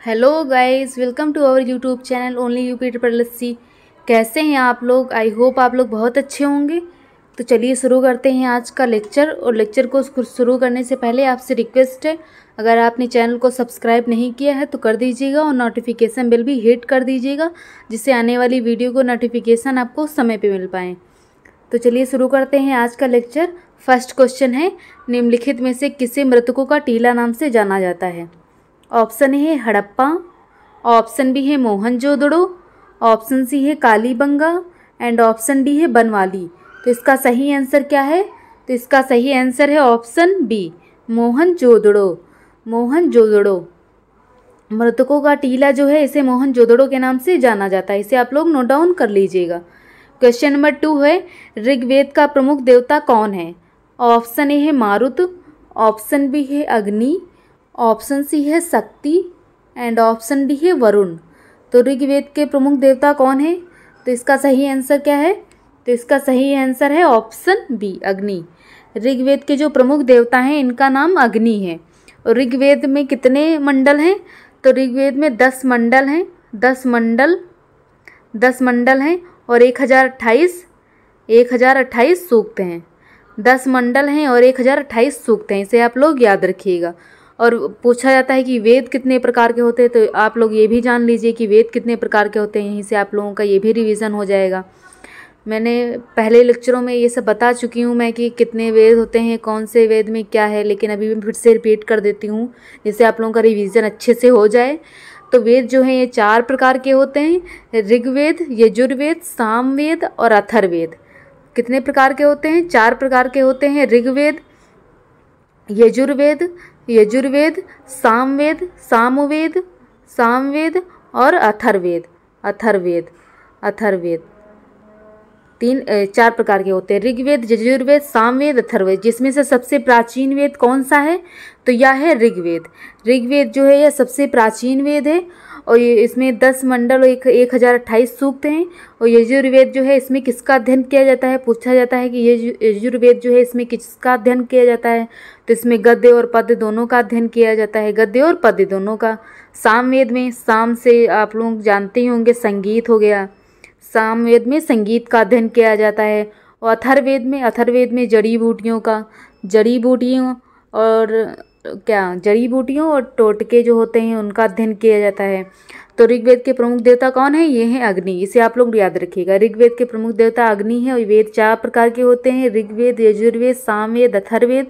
Hello guys, welcome to our YouTube channel only UP triple SC. कैसे हैं आप लोग? आई होप आप लोग बहुत अच्छे होंगे। तो चलिए शुरू करते हैं आज का लेक्चर। और लेक्चर को शुरू करने से पहले आपसे रिक्वेस्ट है, अगर आपने चैनल को सब्सक्राइब नहीं किया है तो कर दीजिएगा और नोटिफिकेशन बेल भी हिट कर दीजिएगा, जिससे आने वाली वीडियो को नोटिफिकेशन आपको समय पर मिल पाएँ। तो चलिए शुरू करते हैं आज का लेक्चर। फर्स्ट क्वेश्चन है, निम्नलिखित में से किसे मृतकों का टीला नाम से जाना जाता है? ऑप्शन ए है हड़प्पा, ऑप्शन बी है मोहनजोदड़ो, ऑप्शन सी है कालीबंगा एंड ऑप्शन डी है बनवाली। तो इसका सही आंसर क्या है? तो इसका सही आंसर है ऑप्शन बी, मोहनजोदड़ो। मोहनजोदड़ो मृतकों का टीला जो है, इसे मोहनजोदड़ो के नाम से जाना जाता है। इसे आप लोग नोट डाउन कर लीजिएगा। क्वेश्चन नंबर 2 है, ऋग्वेद का प्रमुख देवता कौन है? ऑप्शन ए है मारुत, ऑप्शन बी है अग्नि, ऑप्शन सी है शक्ति एंड ऑप्शन डी है वरुण। तो ऋग्वेद के प्रमुख देवता कौन है? तो इसका सही आंसर क्या है? तो इसका सही आंसर है ऑप्शन बी, अग्नि। ऋग्वेद के जो प्रमुख देवता हैं इनका नाम अग्नि है। और ऋग्वेद में कितने मंडल हैं? तो ऋग्वेद में 10 मंडल हैं। 10 मंडल हैं और 1028 सूक्त हैं। 10 मंडल हैं और 1028 सूक्त हैं। इसे आप लोग याद रखिएगा। और पूछा जाता है कि वेद कितने प्रकार के होते हैं, तो आप लोग ये भी जान लीजिए कि वेद कितने प्रकार के होते हैं। यहीं से आप लोगों का ये भी रिवीजन हो जाएगा। मैंने पहले लेक्चरों में ये सब बता चुकी हूँ मैं कि कितने वेद होते हैं, कौन से वेद में क्या है, लेकिन अभी मैं फिर से रिपीट कर देती हूँ जिससे आप लोगों का रिवीजन अच्छे से हो जाए। तो वेद जो हैं ये 4 प्रकार के होते हैं, ऋग्वेद, यजुर्वेद, सामवेद और अथर्ववेद। कितने प्रकार के होते हैं? 4 प्रकार के होते हैं। ऋग्वेद, यजुर्वेद, सामवेद और अथर्ववेद। 4 प्रकार के होते हैं, ऋग्वेद, यजुर्वेद, सामवेद, अथर्ववेद। जिसमें से सबसे प्राचीन वेद कौन सा है? तो यह है ऋग्वेद। ऋग्वेद जो है यह सबसे प्राचीन वेद है और ये इसमें 10 मंडल और 1028 सूक्त हैं। और यजुर्वेद जो है इसमें किसका अध्ययन किया जाता है? पूछा जाता है कि यजुर्वेद जो है इसमें किसका अध्ययन किया जाता है? तो इसमें गद्य और पद्य दोनों का अध्ययन किया जाता है, गद्य और पद्य दोनों का। सामवेद में, साम से आप लोग जानते ही होंगे संगीत हो गया, सामवेद में संगीत का अध्ययन किया जाता है। और अथर्ववेद में जड़ी बूटियों और टोटके जो होते हैं उनका अध्ययन किया जाता है। तो ऋग्वेद के प्रमुख देवता कौन है? ये हैं अग्नि। इसे आप लोग याद रखिएगा। ऋग्वेद के प्रमुख देवता अग्नि है। और वेद 4 प्रकार के होते हैं, ऋग्वेद, यजुर्वेद, सामवेद, अथर्ववेद।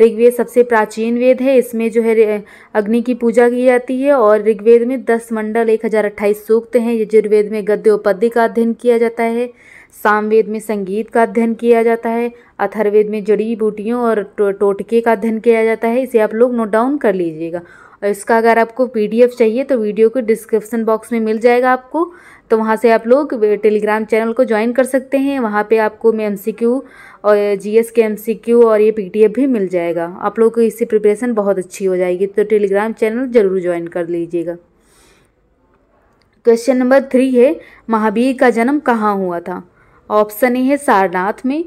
ऋग्वेद सबसे प्राचीन वेद है। इसमें जो है अग्नि की पूजा की जाती है। और ऋग्वेद में 10 मंडल 1028 सूक्त हैं। यजुर्वेद में गद्य और पद्य का अध्ययन किया जाता है। सामवेद में संगीत का अध्ययन किया जाता है। अथर्ववेद में जड़ी बूटियों और टोटके का अध्ययन किया जाता है। इसे आप लोग नोट डाउन कर लीजिएगा। और इसका अगर आपको PDF चाहिए तो वीडियो को डिस्क्रिप्शन बॉक्स में मिल जाएगा आपको, तो वहाँ से आप लोग टेलीग्राम चैनल को ज्वाइन कर सकते हैं। वहाँ पे आपको MCQ और GS के MCQ और ये PDF भी मिल जाएगा। आप लोगों को इससे प्रिपरेशन बहुत अच्छी हो जाएगी। तो टेलीग्राम चैनल ज़रूर ज्वाइन कर लीजिएगा। क्वेश्चन नंबर 3 है, महावीर का जन्म कहाँ हुआ था? ऑप्शन ए है सारनाथ में,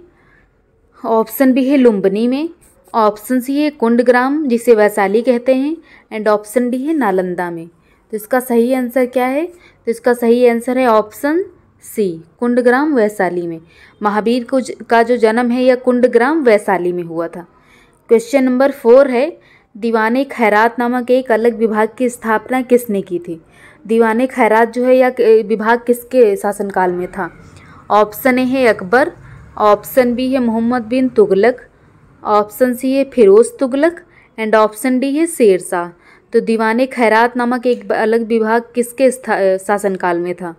ऑप्शन बी है लुम्बिनी में, ऑप्शन सी है कुंडग्राम जिसे वैशाली कहते हैं एंड ऑप्शन डी है नालंदा में। तो इसका सही आंसर क्या है? तो इसका सही आंसर है ऑप्शन सी, कुंडग्राम वैशाली में। महावीर का जो जन्म है यह कुंडग्राम वैशाली में हुआ था। क्वेश्चन नंबर 4 है, दीवाने खैरात नामक एक अलग विभाग की स्थापना किसने की थी? दीवाने खैरात जो है यह विभाग किसके शासनकाल में था? ऑप्शन ए है अकबर, ऑप्शन बी है मोहम्मद बिन तुगलक, ऑप्शन सी है Firoz Tughlaq and option D है शेरशाह। तो दीवाने खैरात नामक एक अलग विभाग किसके शासनकाल में था?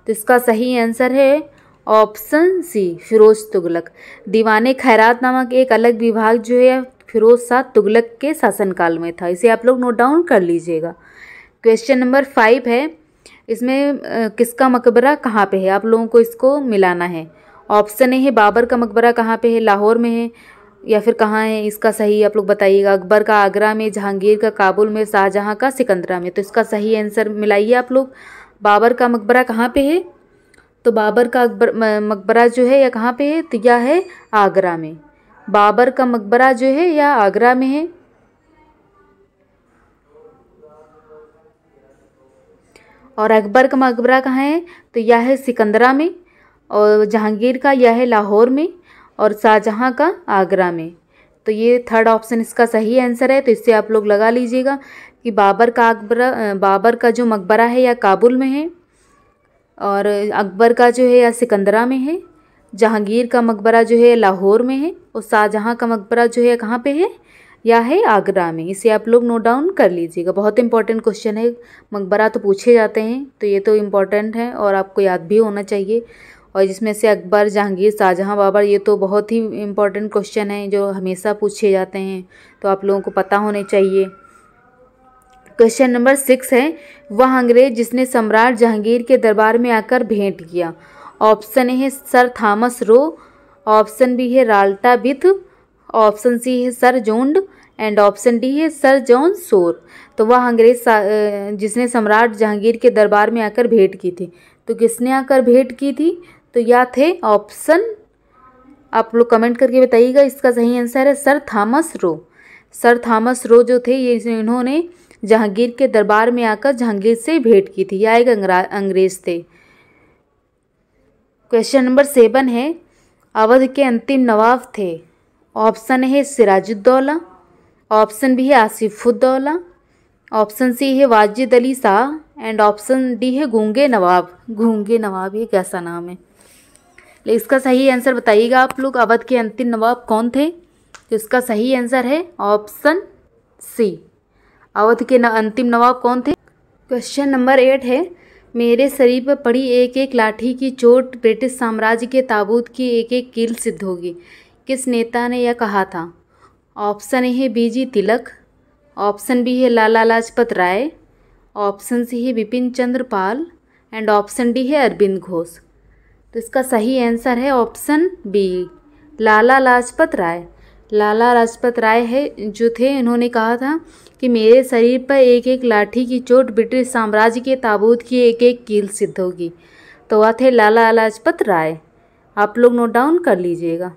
तो इसका सही आंसर है ऑप्शन सी, फिरोज तुगलक। दीवाने खैरात नामक एक अलग विभाग जो है फिरोज शाह तुगलक के शासनकाल में था। इसे आप लोग नोट डाउन कर लीजिएगा। क्वेश्चन नंबर 5 है, इसमें किसका मकबरा कहाँ पे है? आप लोगों को इसको मिलाना है। ऑप्शन ए है बाबर का मकबरा कहाँ पे है? लाहौर में है या फिर कहाँ है? इसका सही आप लोग बताइएगा। अकबर का आगरा में, जहांगीर का काबुल में, शाहजहाँ का सिकंदरा में। तो इसका सही आंसर मिलाइए आप लोग। बाबर का मकबरा कहाँ पे है? तो बाबर का मकबरा जो है यह कहाँ पे है? तो यह है आगरा में। बाबर का मकबरा जो है यह आगरा में है। और अकबर का मकबरा कहाँ है, तो यह है सिकंदरा में, और जहांगीर का यह है लाहौर में, और शाहजहाँ का आगरा में। तो ये थर्ड ऑप्शन इसका सही आंसर है। तो इससे आप लोग लगा लीजिएगा कि बाबर का जो मकबरा है या काबुल में है, और अकबर का जो है या सिकंदरा में है, जहांगीर का मकबरा जो है लाहौर में है, और शाहजहाँ का मकबरा जो है कहाँ पे है, या है आगरा में। इसे आप लोग नोट डाउन कर लीजिएगा, बहुत इंपॉर्टेंट क्वेश्चन है। मकबरा तो पूछे जाते हैं, तो ये तो इम्पॉर्टेंट है और आपको याद भी होना चाहिए। और जिसमें से अकबर, जहांगीर, शाहजहाँ, बाबर, ये तो बहुत ही इम्पॉर्टेंट क्वेश्चन है जो हमेशा पूछे जाते हैं, तो आप लोगों को पता होने चाहिए। क्वेश्चन नंबर 6 है, वह अंग्रेज जिसने सम्राट जहांगीर के दरबार में आकर भेंट किया। ऑप्शन ए है sir Thomas Roe, option B है राल्टा बिथ, ऑप्शन सी है सर जोंड, एंड ऑप्शन डी है सर जॉन सोर। तो वह अंग्रेज जिसने सम्राट जहांगीर के दरबार में आकर भेंट की थी, तो किसने आकर भेंट की थी, तो या थे ऑप्शन, आप लोग कमेंट करके बताइएगा। इसका सही आंसर है सर थॉमस रो। सर थॉमस रो जो थे, ये इन्होंने जहांगीर के दरबार में आकर जहांगीर से भेंट की थी, या एक अंग्रेज थे। क्वेश्चन नंबर 7 है, अवध के अंतिम नवाब थे। ऑप्शन है सिराजुद्दौला, ऑप्शन बी है आसिफुद्दौला, ऑप्शन सी है Wajid Ali Shah, and option D है गूंगे नवाब। गूंगे नवाब ये कैसा नाम है, इसका सही आंसर बताइएगा आप लोग। अवध के अंतिम नवाब कौन थे, तो इसका सही आंसर है ऑप्शन सी, अवध के अंतिम नवाब कौन थे। क्वेश्चन नंबर 8 है, मेरे शरीर पर पड़ी एक एक लाठी की चोट ब्रिटिश साम्राज्य के ताबूत की एक एक कील सिद्ध होगी। किस नेता ने यह कहा था। ऑप्शन ए है बीजी तिलक, ऑप्शन बी है लाला लाजपत राय, ऑप्शन सी है Bipin Chandra Pal, and option D है अरविंद घोष। तो इसका सही आंसर है ऑप्शन बी, लाला लाजपत राय। लाला लाजपत राय है जो थे, इन्होंने कहा था कि मेरे शरीर पर एक एक लाठी की चोट ब्रिटिश साम्राज्य के ताबूत की एक एक कील सिद्ध होगी। तो वह थे लाला लाजपत राय, आप लोग नोट डाउन कर लीजिएगा।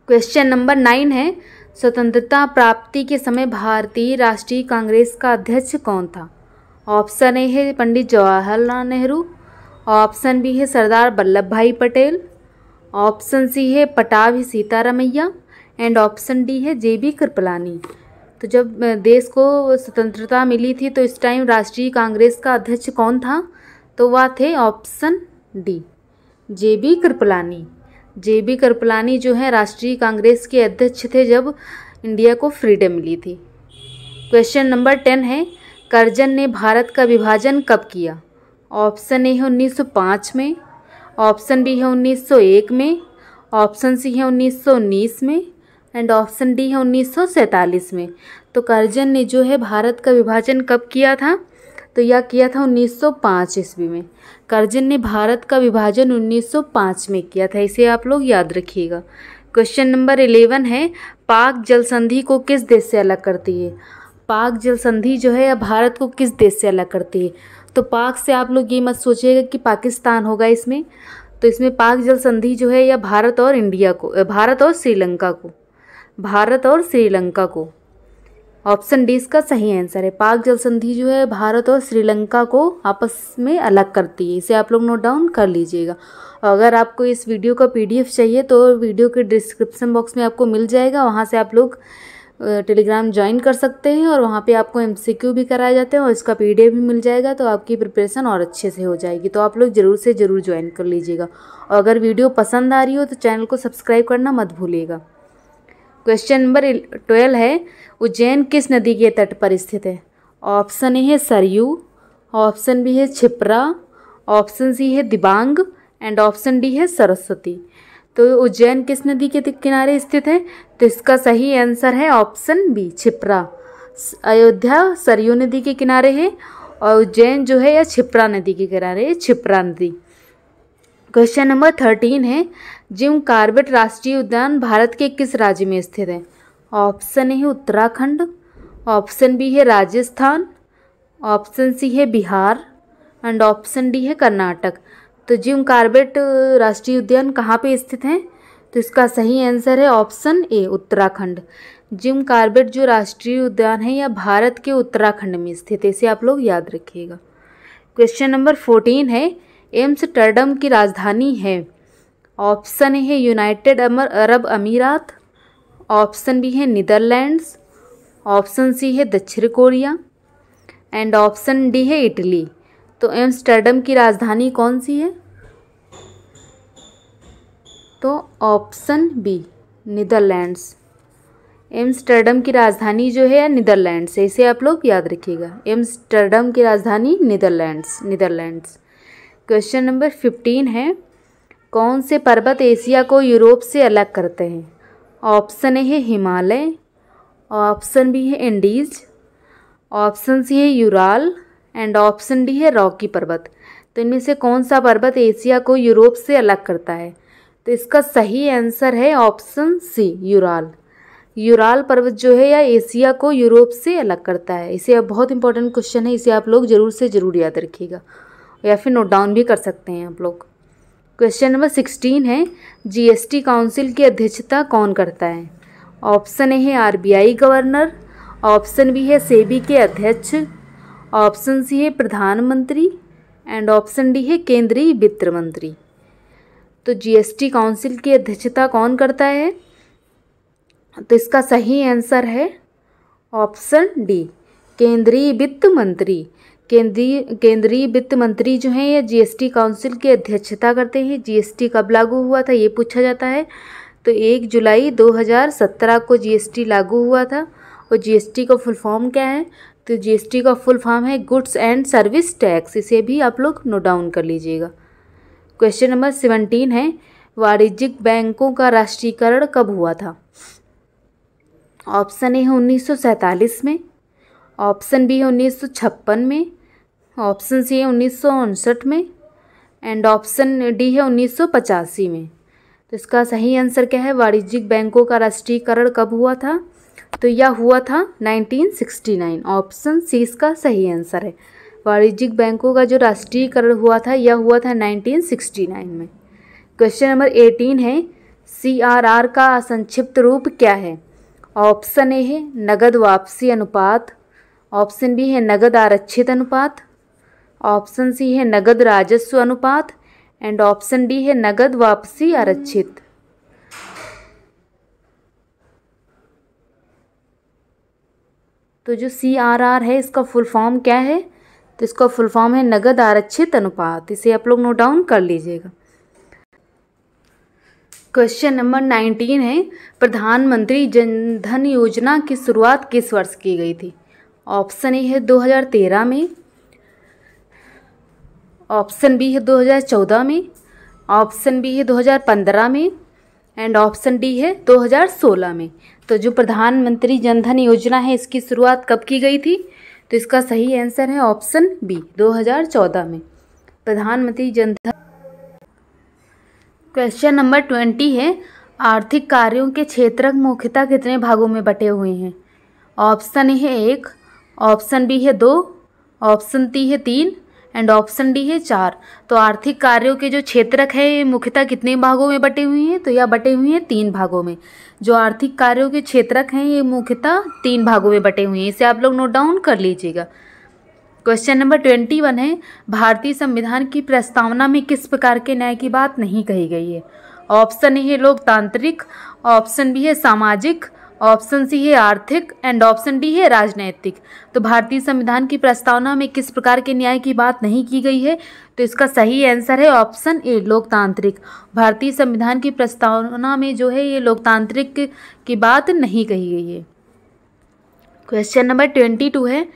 क्वेश्चन नंबर 9 है, स्वतंत्रता प्राप्ति के समय भारतीय राष्ट्रीय कांग्रेस का अध्यक्ष कौन था। ऑप्शन ए है पंडित जवाहरलाल नेहरू, ऑप्शन बी है सरदार वल्लभ भाई पटेल, ऑप्शन सी है Pattabhi Sitaramayya, and option D है जेबी कृपलानी। तो जब देश को स्वतंत्रता मिली थी तो इस टाइम राष्ट्रीय कांग्रेस का अध्यक्ष कौन था, तो वह थे ऑप्शन डी, जेबी कृपलानी। जेबी कृपलानी जो है राष्ट्रीय कांग्रेस के अध्यक्ष थे जब इंडिया को फ्रीडम मिली थी। क्वेश्चन नंबर 10 है, कर्जन ने भारत का विभाजन कब किया। ऑप्शन ए है 1905 में, ऑप्शन बी है 1901 में, ऑप्शन सी है 1919 में, एंड ऑप्शन डी है 1947 में। तो कर्जन ने जो है भारत का विभाजन कब किया था, तो यह किया था 1905 ईस्वी में। कर्जन ने भारत का विभाजन 1905 में किया था, इसे आप लोग याद रखिएगा। क्वेश्चन नंबर 11 है, पाक जल संधि को किस देश से अलग करती है। पाक जल संधि जो है भारत को किस देश से अलग करती है, तो पाक से आप लोग ये मत सोचिएगा कि पाकिस्तान होगा इसमें, तो इसमें पाक जल संधि जो है या भारत और इंडिया को, भारत और श्रीलंका को, ऑप्शन डी इसका सही आंसर है। पाक जल संधि जो है भारत और श्रीलंका को आपस में अलग करती है, इसे आप लोग नोट डाउन कर लीजिएगा। अगर आपको इस वीडियो का PDF चाहिए तो वीडियो के डिस्क्रिप्शन बॉक्स में आपको मिल जाएगा, वहाँ से आप लोग टेलीग्राम ज्वाइन कर सकते हैं, और वहाँ पे आपको MCQ भी कराए जाते हैं और इसका PDF भी मिल जाएगा, तो आपकी प्रिपरेशन और अच्छे से हो जाएगी। तो आप लोग ज़रूर से ज़रूर ज्वाइन कर लीजिएगा, और अगर वीडियो पसंद आ रही हो तो चैनल को सब्सक्राइब करना मत भूलिएगा। क्वेश्चन नंबर 12 है, उज्जैन किस नदी के तट पर स्थित है। ऑप्शन ए है सरयू, ऑप्शन बी है क्षिप्रा, ऑप्शन सी है दिबांग, एंड ऑप्शन डी है सरस्वती। तो उज्जैन किस नदी के किनारे स्थित है, तो इसका सही आंसर है ऑप्शन बी, क्षिप्रा। अयोध्या सरयू नदी के किनारे है, और उज्जैन जो है यह क्षिप्रा नदी के किनारे है, क्षिप्रा नदी। क्वेश्चन नंबर 13 है, जिम कॉर्बेट राष्ट्रीय उद्यान भारत के किस राज्य में स्थित है। ऑप्शन ए है उत्तराखंड, ऑप्शन बी है राजस्थान, ऑप्शन सी है बिहार, एंड ऑप्शन डी है कर्नाटक। तो जिम कॉर्बेट राष्ट्रीय उद्यान कहाँ पे स्थित है, तो इसका सही आंसर है option A, Uttarakhand. Jim Corbett जो राष्ट्रीय उद्यान है यह भारत के उत्तराखंड में स्थित है, इसे आप लोग याद रखिएगा। क्वेश्चन नंबर 14 है, एम्स्टर्डम की राजधानी है। ऑप्शन ए है यूनाइटेड अरब अमीरात, ऑप्शन बी है नीदरलैंड्स, ऑप्शन सी है दक्षिण कोरिया एंड ऑप्शन डी है इटली। तो एम्स्टर्डम की राजधानी कौन सी है? तो ऑप्शन बी नीदरलैंड्स। एम्स्टर्डम की राजधानी जो है नीदरलैंड्स है, इसे आप लोग याद रखिएगा। एम्स्टर्डम की राजधानी नीदरलैंड्स। क्वेश्चन नंबर 15 है, कौन से पर्वत एशिया को यूरोप से अलग करते हैं? ऑप्शन ए है हिमालय, ऑप्शन बी है एंडीज, ऑप्शन सी है यूराल एंड ऑप्शन डी है रॉकी पर्वत। तो इनमें से कौन सा पर्वत एशिया को यूरोप से अलग करता है? तो इसका सही आंसर है ऑप्शन सी यूराल। यूराल पर्वत जो है यह एशिया को यूरोप से अलग करता है। इसे बहुत इंपॉर्टेंट क्वेश्चन है, इसे आप लोग ज़रूर से ज़रूर याद रखिएगा या फिर नोट डाउन भी कर सकते हैं आप लोग। क्वेश्चन नंबर 16 है, जीएसटी काउंसिल की अध्यक्षता कौन करता है? ऑप्शन ए है आरबीआई गवर्नर, ऑप्शन बी है सेबी के अध्यक्ष, ऑप्शन सी है प्रधानमंत्री एंड ऑप्शन डी है केंद्रीय वित्त मंत्री। तो जीएसटी काउंसिल की अध्यक्षता कौन करता है? तो इसका सही आंसर है ऑप्शन डी केंद्रीय वित्त मंत्री। केंद्रीय वित्त मंत्री जो हैं ये जीएसटी काउंसिल की अध्यक्षता करते हैं। जीएसटी कब लागू हुआ था ये पूछा जाता है। तो 1 जुलाई 2017 को जीएसटी लागू हुआ था। और जीएसटी का फुल फॉर्म क्या है? तो जीएसटी का फुल फॉर्म है गुड्स एंड सर्विस टैक्स। इसे भी आप लोग नोट डाउन कर लीजिएगा। क्वेश्चन नंबर 17 है, वाणिज्यिक बैंकों का राष्ट्रीयकरण कब हुआ था? ऑप्शन ए है 1947 में, ऑप्शन बी है 1956 में, ऑप्शन सी है 1959 में एंड ऑप्शन डी है 1985 में। तो इसका सही आंसर क्या है? वाणिज्यिक बैंकों का राष्ट्रीयकरण कब हुआ था? तो यह हुआ था 1969। ऑप्शन सी इसका सही आंसर है। वाणिज्यिक बैंकों का जो राष्ट्रीयकरण हुआ था यह हुआ था 1969 में। क्वेश्चन नंबर 18 है, CRR का संक्षिप्त रूप क्या है? ऑप्शन ए है नगद वापसी अनुपात, ऑप्शन बी है नगद आरक्षित अनुपात, ऑप्शन सी है नगद राजस्व अनुपात एंड ऑप्शन डी है नगद वापसी आरक्षित। तो जो CRR है इसका फुल फॉर्म क्या है? तो इसका फुल फॉर्म है नगद आरक्षित अनुपात। इसे आप लोग नोट डाउन कर लीजिएगा। क्वेश्चन नंबर 19 है, प्रधानमंत्री जन धन योजना की शुरुआत किस वर्ष की गई थी? ऑप्शन ए है 2013 में, ऑप्शन बी है 2014 में, ऑप्शन बी है 2015 में एंड ऑप्शन डी है 2016 में। तो जो प्रधानमंत्री जन धन योजना है इसकी शुरुआत कब की गई थी? तो इसका सही आंसर है ऑप्शन बी 2014 में प्रधानमंत्री जन धन। क्वेश्चन नंबर 20 है, आर्थिक कार्यों के क्षेत्रक मुख्यतः कितने भागों में बटे हुए हैं? ऑप्शन ए है 1, ऑप्शन बी है 2, ऑप्शन सी है 3 एंड ऑप्शन डी है 4। तो आर्थिक कार्यों के जो क्षेत्रक है ये मुख्यतः कितने भागों में बटे हुए हैं? तो यह बटे हुए हैं 3 भागों में। जो आर्थिक कार्यों के क्षेत्रक हैं ये मुख्यतः 3 भागों में बटे हुए हैं। इसे आप लोग नोट डाउन कर लीजिएगा। क्वेश्चन नंबर 21 है, भारतीय संविधान की प्रस्तावना में किस प्रकार के न्याय की बात नहीं कही गई है? ऑप्शन ए है लोकतांत्रिक, ऑप्शन बी है सामाजिक, ऑप्शन सी है आर्थिक एंड ऑप्शन डी है राजनैतिक। तो भारतीय संविधान की प्रस्तावना में किस प्रकार के न्याय की बात नहीं की गई है? तो इसका सही आंसर है ऑप्शन ए लोकतांत्रिक। भारतीय संविधान की प्रस्तावना में जो है ये लोकतांत्रिक की बात नहीं कही गई है। क्वेश्चन नंबर 22 है,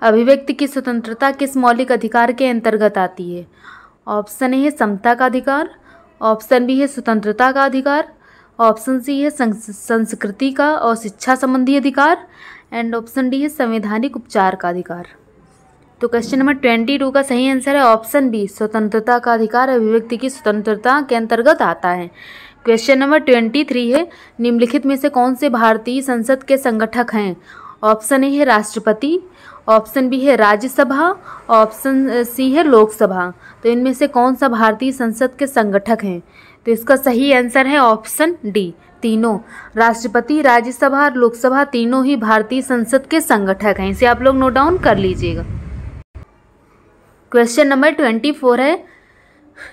अभिव्यक्ति की स्वतंत्रता किस मौलिक अधिकार के अंतर्गत आती है? ऑप्शन ए है समता का अधिकार, ऑप्शन बी है स्वतंत्रता का अधिकार, ऑप्शन सी है संस्कृति का और शिक्षा संबंधी अधिकार एंड ऑप्शन डी है संवैधानिक उपचार का अधिकार। तो क्वेश्चन नंबर 22 का सही आंसर है ऑप्शन बी स्वतंत्रता का अधिकार अभिव्यक्ति की स्वतंत्रता के अंतर्गत आता है। क्वेश्चन नंबर 23 है, निम्नलिखित में से कौन से भारतीय संसद के संगठक हैं? ऑप्शन ए है राष्ट्रपति, ऑप्शन बी है राज्यसभा, ऑप्शन सी है लोकसभा। तो इनमें से कौन सा भारतीय संसद के संगठक हैं? तो इसका सही आंसर है ऑप्शन डी, तीनों। राष्ट्रपति, राज्यसभा और लोकसभा तीनों ही भारतीय संसद के संगठक हैं। इसे आप लोग नोट डाउन कर लीजिएगा। क्वेश्चन नंबर 24 है,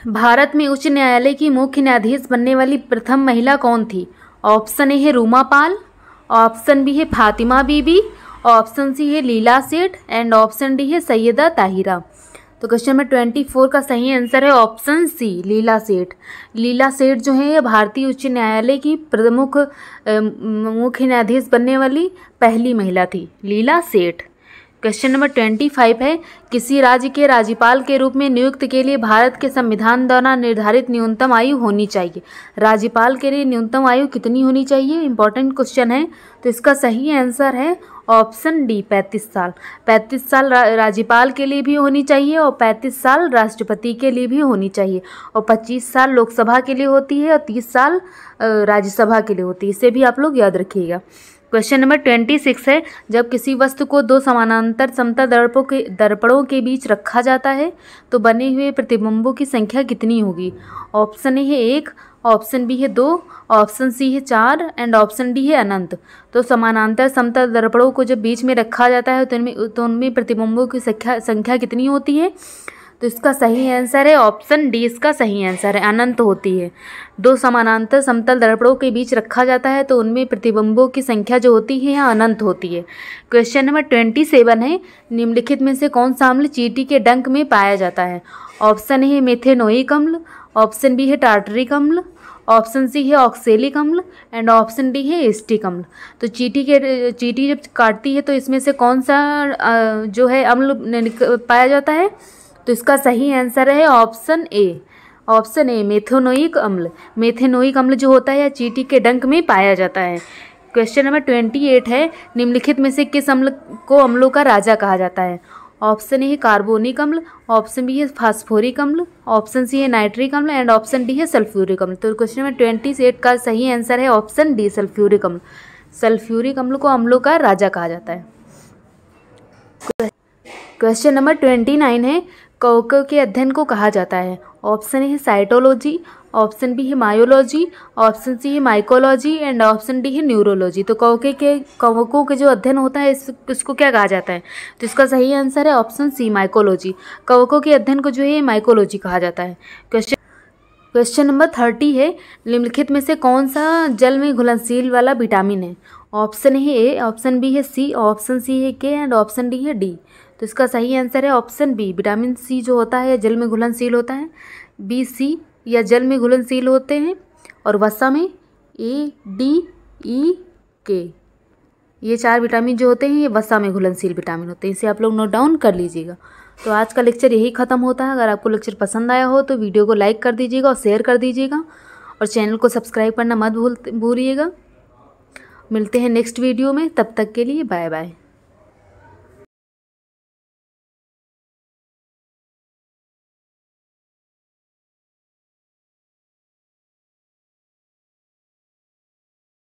भारत में उच्च न्यायालय की मुख्य न्यायाधीश बनने वाली प्रथम महिला कौन थी? ऑप्शन ए है रूमा पाल, ऑप्शन बी है फातिमा बीबी, ऑप्शन सी है लीला सेठ एंड ऑप्शन डी है सैयदा ताहिरा। तो क्वेश्चन नंबर 24 का सही आंसर है ऑप्शन सी, लीला सेठ। लीला सेठ जो है ये भारतीय उच्च न्यायालय की प्रमुख मुख्य न्यायाधीश बनने वाली पहली महिला थी, लीला सेठ। क्वेश्चन नंबर 25 है, किसी राज्य के राज्यपाल के रूप में नियुक्त के लिए भारत के संविधान द्वारा निर्धारित न्यूनतम आयु होनी चाहिए। राज्यपाल के लिए न्यूनतम आयु कितनी होनी चाहिए? इंपॉर्टेंट क्वेश्चन है। तो इसका सही आंसर है ऑप्शन डी, 35 साल। 35 साल राज्यपाल के लिए भी होनी चाहिए और 35 साल राष्ट्रपति के लिए भी होनी चाहिए और 25 साल लोकसभा के लिए होती है और 30 साल राज्यसभा के लिए होती है। इसे भी आप लोग याद रखिएगा। क्वेश्चन नंबर 26 है, जब किसी वस्तु को दो समानांतर समतल दर्पणों के बीच रखा जाता है तो बने हुए प्रतिबिंबों की संख्या कितनी होगी? ऑप्शन ए है 1, ऑप्शन बी है 2, ऑप्शन सी है 4 एंड ऑप्शन डी है अनंत। तो समानांतर समतल दर्पणों को जब बीच में रखा जाता है तो उनमें प्रतिबिंबों की संख्या कितनी होती है? तो इसका सही आंसर है ऑप्शन डी, इसका सही आंसर है अनंत होती है। दो समानांतर समतल दर्पणों के बीच रखा जाता है तो उनमें प्रतिबिंबों की संख्या जो होती है यहाँ अनंत होती है। क्वेश्चन नंबर 27 है, निम्नलिखित में से कौन सा अम्ल चींटी के डंक में पाया जाता है? ऑप्शन ए है मेथेनोइक अम्ल, ऑप्शन बी है टार्टरिक अम्ल, ऑप्शन सी है ऑक्सेलिक अम्ल एंड ऑप्शन डी है एस्टिक अम्ल। तो चींटी जब काटती है तो इसमें से कौन सा जो है अम्ल पाया जाता है? तो इसका सही आंसर है option A, option A methanoic अम्ल। मेथेनोइक अम्ल जो होता है चींटी के डंक में पाया जाता है। क्वेश्चन नंबर 28 है, निम्नलिखित में से किस अम्ल को अम्लों का राजा कहा जाता है? ऑप्शन ए है कार्बोनिक अम्ल, ऑप्शन बी है फास्फोरिक अम्ल, ऑप्शन सी है नाइट्रिक अम्ल एंड ऑप्शन डी है सल्फ्यूरिक अम्ल। तो क्वेश्चन नंबर 28 का सही आंसर है ऑप्शन डी, सल्फ्यूरिक अम्ल। सल्फ्यूरिक अम्ल को अम्लों का राजा कहा जाता है। क्वेश्चन नंबर 29 है, कवकों के अध्ययन को कहा जाता है? ऑप्शन ए है साइटोलॉजी, ऑप्शन बी है मायोलॉजी, ऑप्शन सी है माइकोलॉजी एंड ऑप्शन डी है न्यूरोलॉजी। तो कवकों के जो अध्ययन होता है इसको क्या कहा जाता है? तो इसका सही आंसर है ऑप्शन सी, माइकोलॉजी। कवकों के अध्ययन को जो है माइकोलॉजी कहा जाता है। क्वेश्चन नंबर 30 है, निम्नलिखित में से कौन सा जल में घुलनशील वाला विटामिन है? ऑप्शन ए, ऑप्शन बी है सी, ऑप्शन सी है के एंड ऑप्शन डी है डी। तो इसका सही आंसर है ऑप्शन बी, विटामिन सी जो होता है जल में घुलनशील होता है। बी, सी या जल में घुलनशील होते हैं और वसा में ए, डी, ई, के, ये 4 विटामिन जो होते हैं ये वसा में घुलनशील विटामिन होते हैं। इसे आप लोग नोट डाउन कर लीजिएगा। तो आज का लेक्चर यही ख़त्म होता है। अगर आपको लेक्चर पसंद आया हो तो वीडियो को लाइक कर दीजिएगा और शेयर कर दीजिएगा और चैनल को सब्सक्राइब करना मत भूलिएगा। मिलते हैं नेक्स्ट वीडियो में, तब तक के लिए बाय बाय।